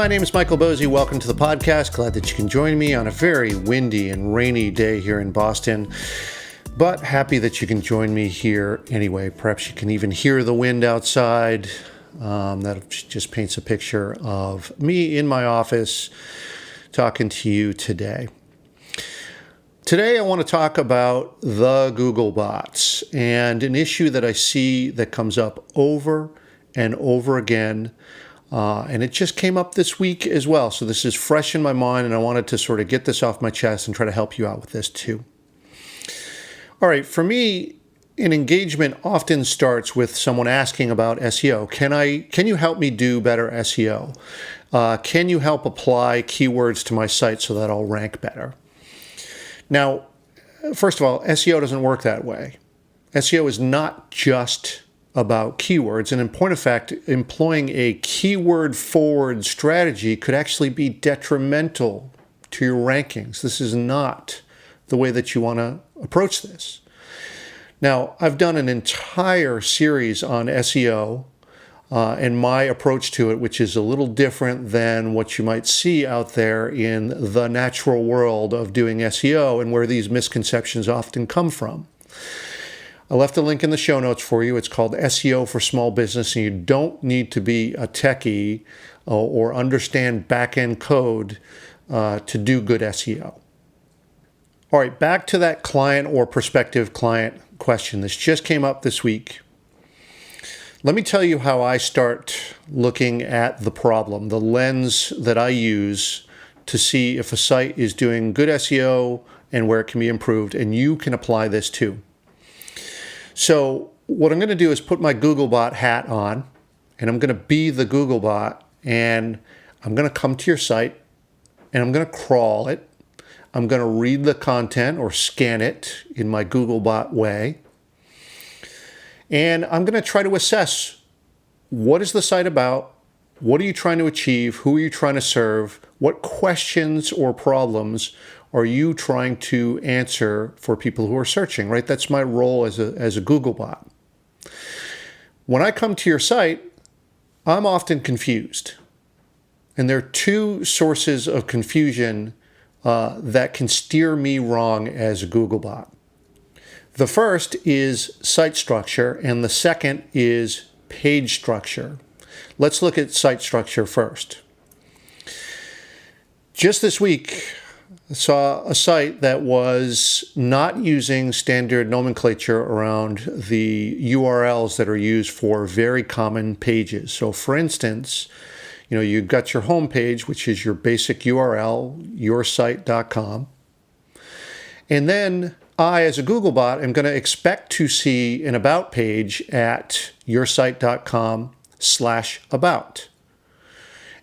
my name is Michael Bosey. Welcome to the podcast. Glad that you can join me on a very windy and rainy day here in Boston, but happy that you can join me here anyway. Perhaps you can even hear the wind outside. That just paints a picture of me in my office talking to you today. Today I want to talk about the Google bots and an issue that I see that comes up over and over again. And it just came up this week as well. So this is fresh in my mind, and I wanted to sort of get this off my chest and try to help you out with this too. All right, for me, an engagement often starts with someone asking about SEO. Can you help me do better SEO? Can you help apply keywords to my site so that I'll rank better? Now, first of all, SEO doesn't work that way. SEO is not just about keywords, and in point of fact, employing a keyword forward strategy could actually be detrimental to your rankings. This is not the way that you want to approach this. Now, I've done an entire series on SEO and my approach to it, which is a little different than what you might see out there in the natural world of doing SEO and where these misconceptions often come from. I left a link in the show notes for you. It's called SEO for Small Business, and you don't need to be a techie or understand back-end code to do good SEO. All right, back to that client or prospective client question. This just came up this week. Let me tell you how I start looking at the problem, the lens that I use to see if a site is doing good SEO and where it can be improved, and you can apply this too. So what I'm going to do is put my Googlebot hat on, and I'm going to be the Googlebot, and I'm going to come to your site, and I'm going to crawl it. I'm going to read the content or scan it in my Googlebot way, and I'm going to try to assess what is the site about, what are you trying to achieve, who are you trying to serve, what questions or problems are you trying to answer for people who are searching, right? That's my role as a Googlebot. When I come to your site, I'm often confused. And there are two sources of confusion that can steer me wrong as a Googlebot. The first is site structure, and the second is page structure. Let's look at site structure first. Just this week, I saw a site that was not using standard nomenclature around the URLs that are used for very common pages. So for instance, you've got your home page, which is your basic URL, yoursite.com. And then I, as a Googlebot, am going to expect to see an about page at yoursite.com/about.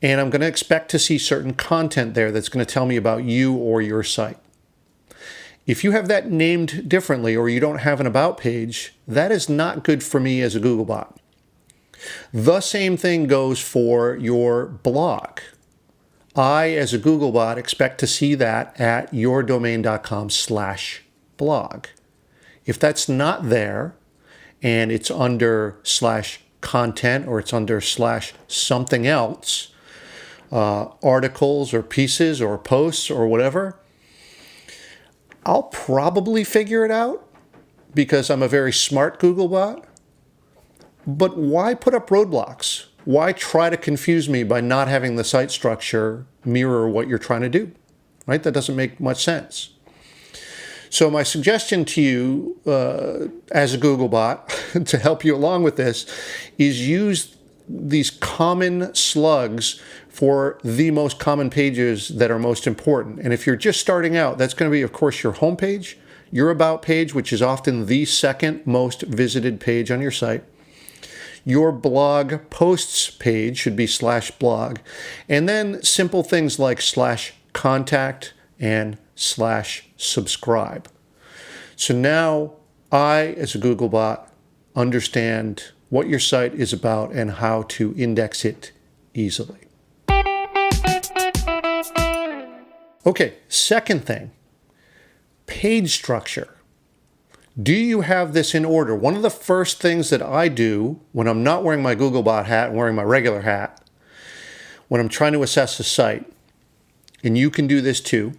And I'm going to expect to see certain content there that's going to tell me about you or your site. If you have that named differently or you don't have an about page, that is not good for me as a Googlebot. The same thing goes for your blog. I, as a Googlebot, expect to see that at yourdomain.com/blog. If that's not there and it's under /content or it's under /something else, articles or pieces or posts or whatever, I'll probably figure it out because I'm a very smart Googlebot. But why put up roadblocks? Why try to confuse me by not having the site structure mirror what you're trying to do? Right? That doesn't make much sense. So my suggestion to you as a Googlebot to help you along with this is use these common slugs for the most common pages that are most important. And if you're just starting out, that's going to be, of course, your homepage, your about page, which is often the second most visited page on your site. Your blog posts page should be /blog. And then simple things like /contact and /subscribe. So now I, as a Googlebot, understand what your site is about and how to index it easily. Okay, second thing, page structure. Do you have this in order? One of the first things that I do when I'm not wearing my Googlebot hat and wearing my regular hat, when I'm trying to assess a site, and you can do this too,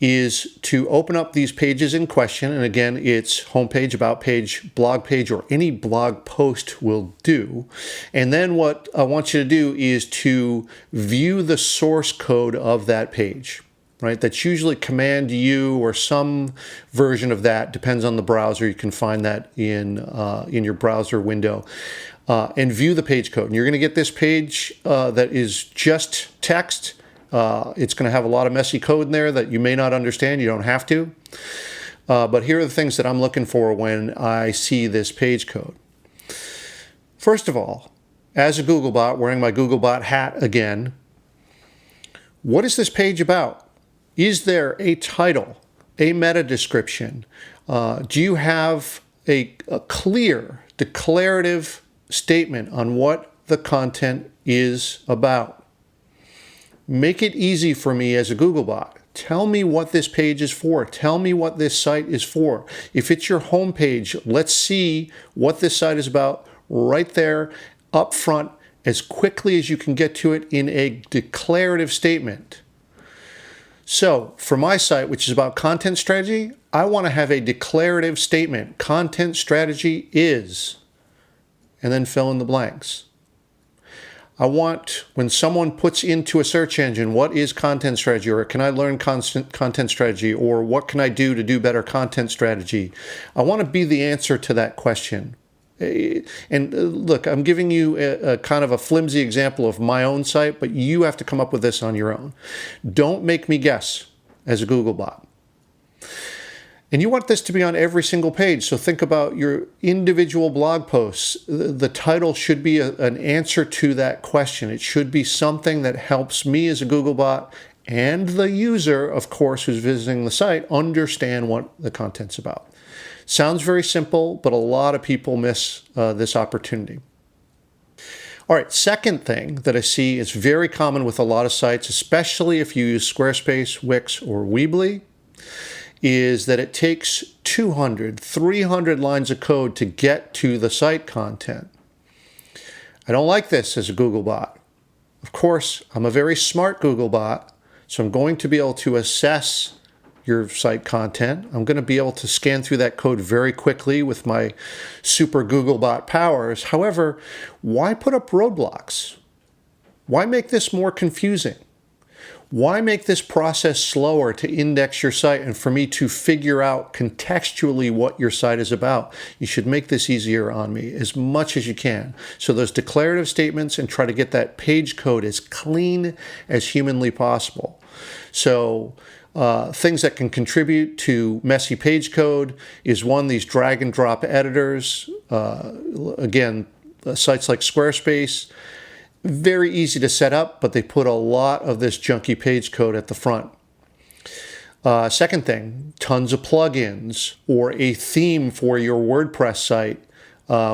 is to open up these pages in question. And again, it's homepage, about page, blog page, or any blog post will do. And then what I want you to do is to view the source code of that page, right? That's usually Command U or some version of that, depends on the browser. You can find that in your browser window. And view the page code. And you're going to get this page that is just text. It's going to have a lot of messy code in there that you may not understand. You don't have to. But here are the things that I'm looking for when I see this page code. First of all, as a Googlebot, wearing my Googlebot hat again, what is this page about? Is there a title, a meta description? Do you have a clear, declarative statement on what the content is about? Make it easy for me as a Googlebot. Tell me what this page is for. Tell me what this site is for. If it's your homepage, let's see what this site is about right there up front as quickly as you can get to it in a declarative statement. So for my site, which is about content strategy, I want to have a declarative statement. Content strategy is, and then fill in the blanks. I want, when someone puts into a search engine, what is content strategy, or can I learn content strategy, or what can I do to do better content strategy? I want to be the answer to that question. And look, I'm giving you a kind of a flimsy example of my own site, but you have to come up with this on your own. Don't make me guess as a Googlebot. And you want this to be on every single page. So think about your individual blog posts. The title should be an answer to that question. It should be something that helps me as a Googlebot and the user, of course, who's visiting the site, understand what the content's about. Sounds very simple, but a lot of people miss this opportunity. All right, second thing that I see is very common with a lot of sites, especially if you use Squarespace, Wix, or Weebly, is that it takes 200, 300 lines of code to get to the site content. I don't like this as a Googlebot. Of course, I'm a very smart Googlebot, so I'm going to be able to assess your site content. I'm going to be able to scan through that code very quickly with my super Googlebot powers. However, why put up roadblocks? Why make this more confusing? Why make this process slower to index your site and for me to figure out contextually what your site is about? You should make this easier on me as much as you can. So those declarative statements, and try to get that page code as clean as humanly possible. So things that can contribute to messy page code is one, these drag and drop editors. Again, sites like Squarespace, very easy to set up, but they put a lot of this junky page code at the front. Second thing, tons of plugins or a theme for your WordPress site,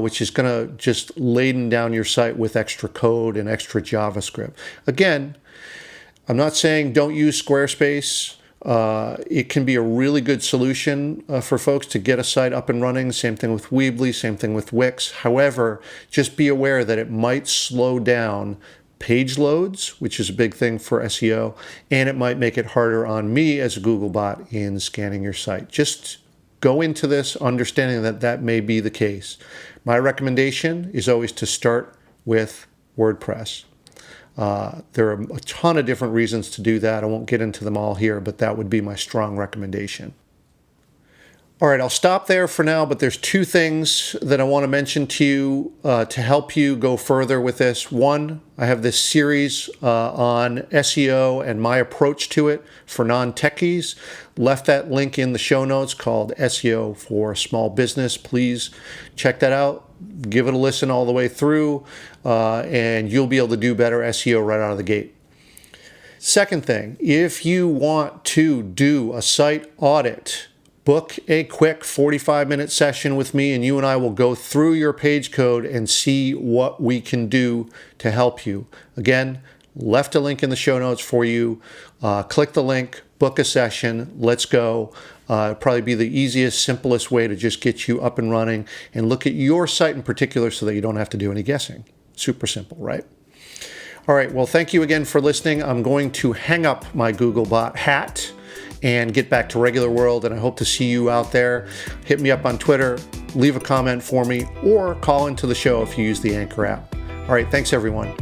which is going to just laden down your site with extra code and extra JavaScript. Again, I'm not saying don't use Squarespace. It can be a really good solution for folks to get a site up and running. Same thing with Weebly, same thing with Wix. However, just be aware that it might slow down page loads, which is a big thing for SEO, and it might make it harder on me as a Googlebot in scanning your site. Just go into this understanding that that may be the case. My recommendation is always to start with WordPress. There are a ton of different reasons to do that. I won't get into them all here, but that would be my strong recommendation. All right, I'll stop there for now, but there's two things that I want to mention to you to help you go further with this. One, I have this series on SEO and my approach to it for non-techies. Left that link in the show notes, called SEO for Small Business. Please check that out. Give it a listen all the way through, and you'll be able to do better SEO right out of the gate. Second thing, if you want to do a site audit, book a quick 45-minute session with me, and you and I will go through your page code and see what we can do to help you. Again, left a link in the show notes for you. Click the link, book a session, let's go. Probably be the easiest, simplest way to just get you up and running and look at your site in particular so that you don't have to do any guessing. Super simple, right? All right, well, thank you again for listening. I'm going to hang up my Googlebot hat and get back to regular world, and I hope to see you out there. Hit me up on Twitter, leave a comment for me, or call into the show if you use the Anchor app. All right, thanks everyone.